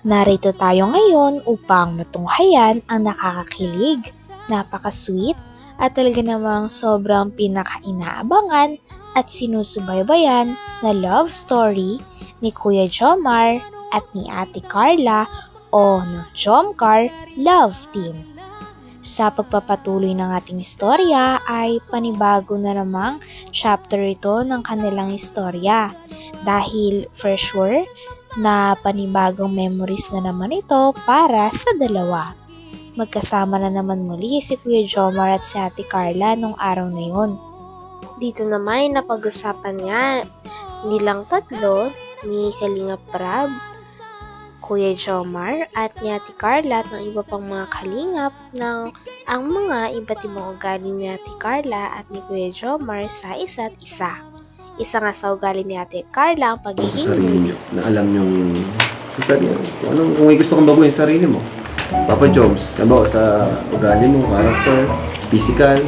Narito tayo ngayon upang matunghayan ang nakakakilig, napaka-sweet at talaga namang sobrang pinaka-inaabangan at sinusubaybayan na love story ni Kuya Jomar at ni Ate Carla o ng Jomcar Love Team. Sa pagpapatuloy ng ating istorya ay panibago na namang chapter ito ng kanilang istorya dahil for sure na panibagong memories na naman ito para sa dalawa. Magkasama na naman muli si Kuya Jomar at si Ate Carla nung araw na yun. Dito naman napag-usapan nga nilang tatlo ni Kalinga Prab, Kuya Jomar at ni Ate Carla at ng iba pang mga kalingap ng ang mga iba't ibang ugali ni Ate Carla at ni Kuya Jomar sa isa't isa. Isa nga sa ugali ni Ate Carla ang pagiging sa sarili niyo, na alam niyong sa sarili mo. Kung may gusto kang baguhin sa sarili mo. Papa Jobs, sabaw sa ugali mo, character, physical.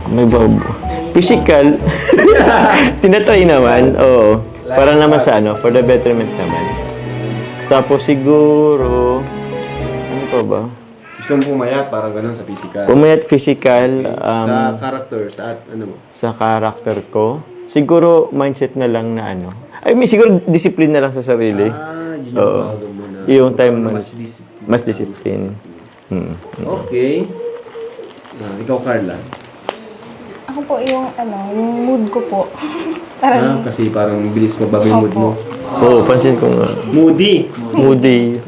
May physical. Tinatry naman, oo. Para naman sa for the betterment naman. Tapos siguro, ano pa ba? Gusto mo pumayat, parang gano'n sa physical. Pumayat physical, sa character, sa mo? sa character ko, siguro mindset na lang na siguro discipline na lang sa sarili. Yun yung Oo. bago mo na. Yung time Mas discipline. Okay. Ikaw, Carla. Ako po yung mood ko po. Parang, Kasi parang bilis magbago yung mood mo. Oo, pansin ko nga. Moody. Moody.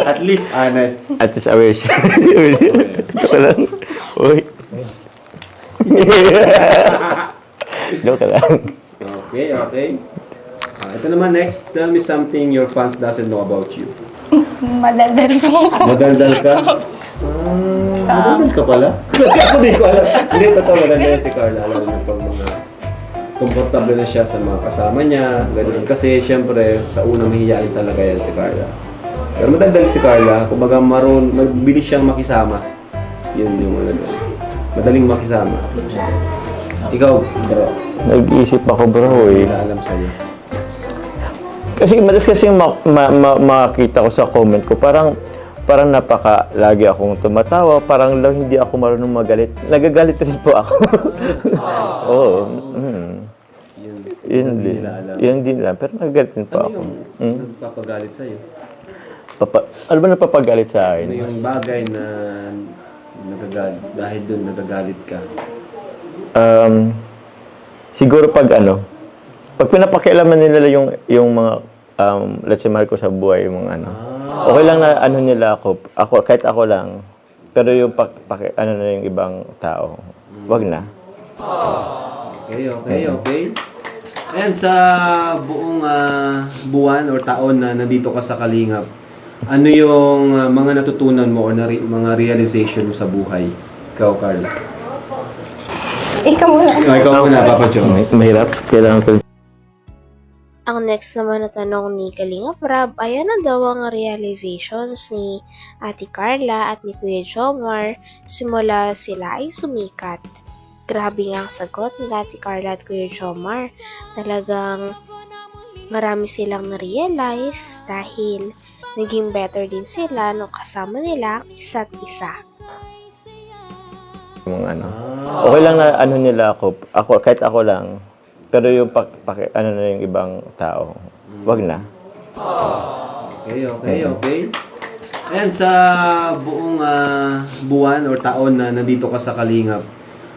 At least honest. At least aware siya. Joke lang. Uy. Joke lang. Okay. Ito naman next. Tell me something your fans doesn't know about you. madaldal po ako. Madaldal ka? Madaldal ka pala? Ako di ko alam. Hindi, totoo. Madaldal yan si Carla. Alam mo pag mga komportable na siya sa mga kasama niya. Ganun. Kasi, syempre, sa unang mahihiyain talaga yan si Carla. Pero madaldal si Carla. Kumbaga, magbilis siyang makisama. Yun yung doon. Madaling makisama. Ikaw, bro. Nag-iisip ako, bro, eh. Wala alam sa'yo. Kasi madalas kasi makakita ko sa comment ko, parang lagi akong tumatawa, parang lang hindi ako marunong magalit. Nagagalit rin po ako. Oo. Yun din. Yun din lang. Pero nagagalit din po ako. Yung nagpapagalit sa'yo? Ano ba napapagalit sa Ano akin? yung bagay na nagagalit, dahil doon nagagalit ka? Siguro pag pinapakialaman nila yung mga let's say mahal ko sa buhay, yung mga okay lang na nila ako kahit ako lang, pero yung na yung ibang tao, wag na. Okay. Ayan, sa buong buwan or taon na nandito ka sa Kalingap, ano yung mga natutunan mo o mga realization mo sa buhay? Ikaw, Carla. Ikaw muna. Ikaw muna, Papa Jones. Mahirap, kailangan ko. Ang next naman na tanong ni Kalinga Prab ay ano daw ang realizations ni Ate Carla at ni Kuya Jomar simula sila ay sumikat. Grabe nga ang sagot ni Ate Carla at Kuya Jomar. Talagang marami silang na-realize dahil naging better din sila nung kasama nila ang isa't isa. Yung okay lang na nila ako kahit ako lang, pero yung na yung ibang tao, wag na. Okay. Ayan, sa buong buwan or taon na nandito ka sa Kalingap,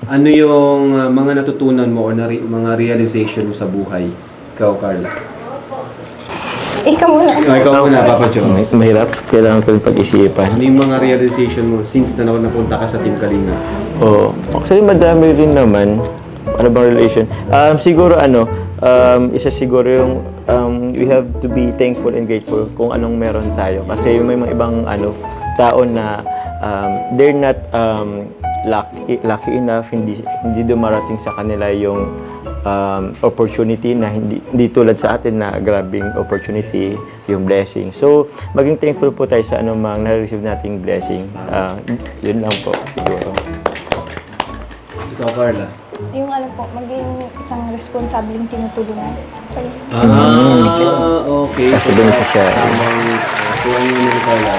ano yung mga natutunan mo o mga realization mo sa buhay? Ikaw, Carla. Ikaw muna. Papa Jones. Mahirap, kailangan ko rin pag-isipan. Ano yung mga realization mo since na napunta ka sa Team Kalingap? Oo. Actually, madami rin naman. Ano bang relation? Siguro isa siguro yung we have to be thankful and grateful kung anong meron tayo. Kasi may mga ibang tao na they're not lucky enough, hindi dumarating sa kanila yung opportunity na hindi tulad sa atin na grabing opportunity, yung blessing. So, maging thankful po tayo sa anumang na-receive nating blessing. Yun lang po, siguro. Ikaw, Carla. Yung maging isang responsableng tinutulungan. Okay. As a beneficiary. Kung ano yung Carla,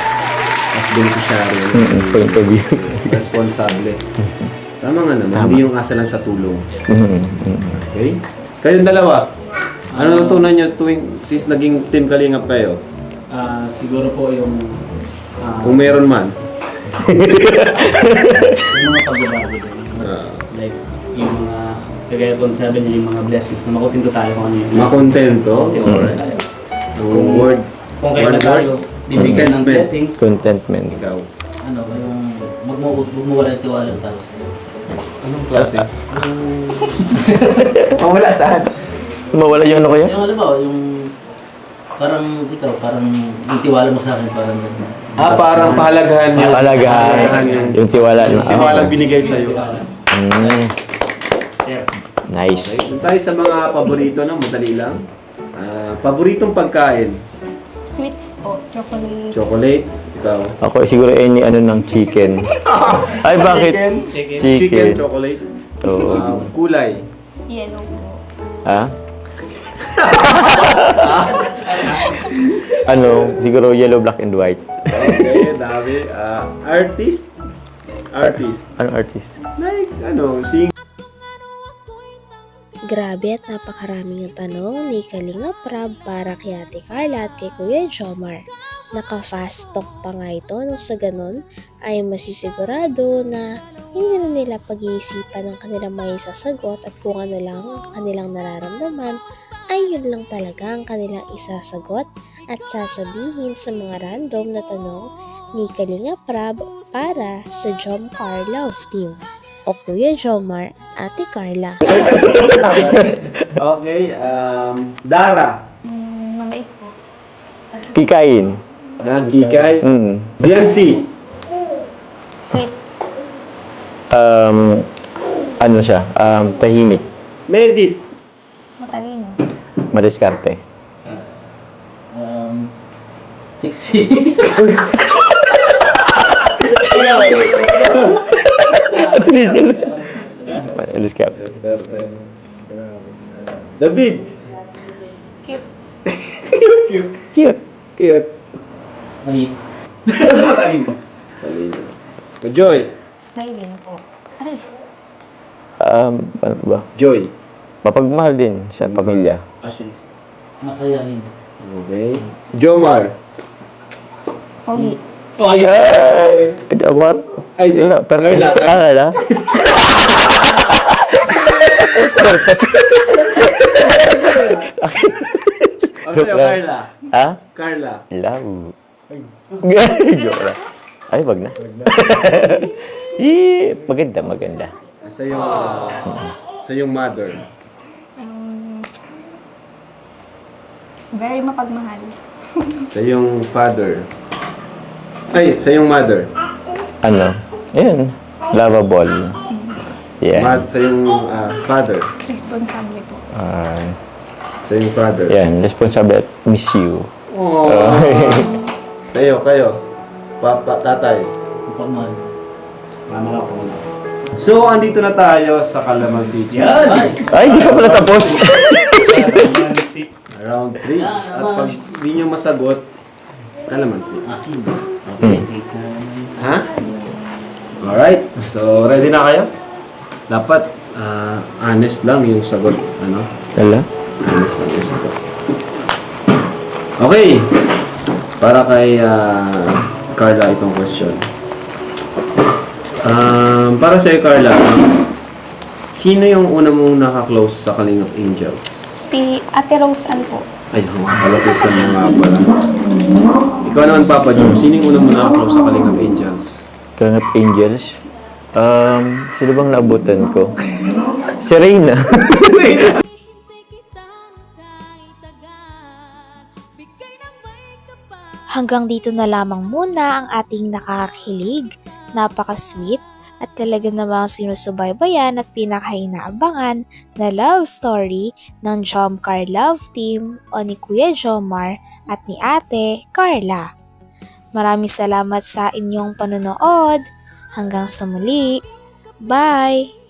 as beneficiary. Point of view. Responsable. Tama nga naman, hindi yung asa lang sa tulong. Mm. Okay? Kayong dalawa, ano natutunan nyo tuwing since naging team Kalingap kayo? Siguro po yung Kung meron man. yung mga pagbabago din. Like, yung mga, kagaya po sabi niya, yung mga blessings na makontento tayo kung ano yung Makontento. Makontento tayo. Ang word. Kung kailan tayo bibigyan ng blessings, Contentment. Ikaw. ano, yung huwag mo wala yung tiwala tayo. Anong klase? Wala saan? Mawala yung ano kaya? Yung alam mo, yung parang ikaw, parang yung tiwala mo sa akin, parang gano'n. Parang pahalagahan yun. Pahalagahan. Yung tiwala. Tiwala binigay sa'yo. Mm. Nice. Okay. Doon tayo sa mga paborito, no? Madali lang. Paboritong pagkain. Sweets po, chocolate. Chocolates. Ikaw. Ako siguro any ano ng chicken. Ay, bakit? Chicken, chocolate. Oo. Kulay. Yellow po. Ha? Ano, siguro yellow, black, and white. Okay, dami. Artist. Artist. Ano artist? Like, sing. Grabe at napakaraming tanong ni Kalinga Prab para kay Ate Carla at kay Kuya Jomar. Naka-fast talk pa nga ito nang sa ganun ay masisigurado na hindi na nila pag-iisipan ng kanilang may sasagot at kung ano lang ang kanilang nararamdaman ay yun lang talaga ang kanilang isasagot at sasabihin sa mga random na tanong ni Kalinga Prab para sa Jomcar Love Team o Kuya Jomar, Ate Carla. Okay, Dara. Mabait po. Kikain. Kikay. Mm. Biancy. Sweet. Ano siya? Tahimik. Medit. Matalino. Madiskarte. Sexy. Madiskarte. David. Cute. Cute. Cute. Ay, Joy. Smiling po. Aray. Ano ba? Joy. Mapagmahal din sa pamilya. masayahin. Okay. Jomar. Pogi. Ay! Jomar? Ay, Wala, pero Carla. Carla? Ano sa'yo, Carla? Ha? Carla. Love. Joke lang. Ay, wag na. Maganda, maganda. Sa yung mother. Very mapagmahal. Sa yung father. Ay, sa yung mother. Ano? Ayun. Lovable. Yeah. Sa yung father. Responsable po. Sa yung father. Yan. Responsible at miss you. Oh. Sa'yo, kayo. Papa, tatay. Pagmahal. Mama ko. So, andito na tayo sa Calamansi. Yan! Ay, di pa pala tapos. Round 3. At pag hindi nyo masagot, Calamansi. Asin. Hmm. Ha? Alright. So, ready na kayo? Dapat, honest lang yung sagot. Ano? Wala? Honest lang yung sagot. Okay. Para kay Carla itong question. Para sa'yo, Carla, sino yung una mong naka-close sa Kalingap Angels? Si Ate Rose Ann po. Ay, kalapis sa mga pala. Ikaw naman, Papa Joe, sino yung una mong naka-close sa Kalingap Angels? Kalingap Angels? Sino bang naabutan ko? Si Reyna. Hanggang dito na lamang muna ang ating nakakakilig, napaka-sweet at talaga namang sinusubaybayan at pinakainaabangan na love story ng Jomcar Love Team o ni Kuya Jomar at ni Ate Carla. Maraming salamat sa inyong panonood. Hanggang sa muli. Bye!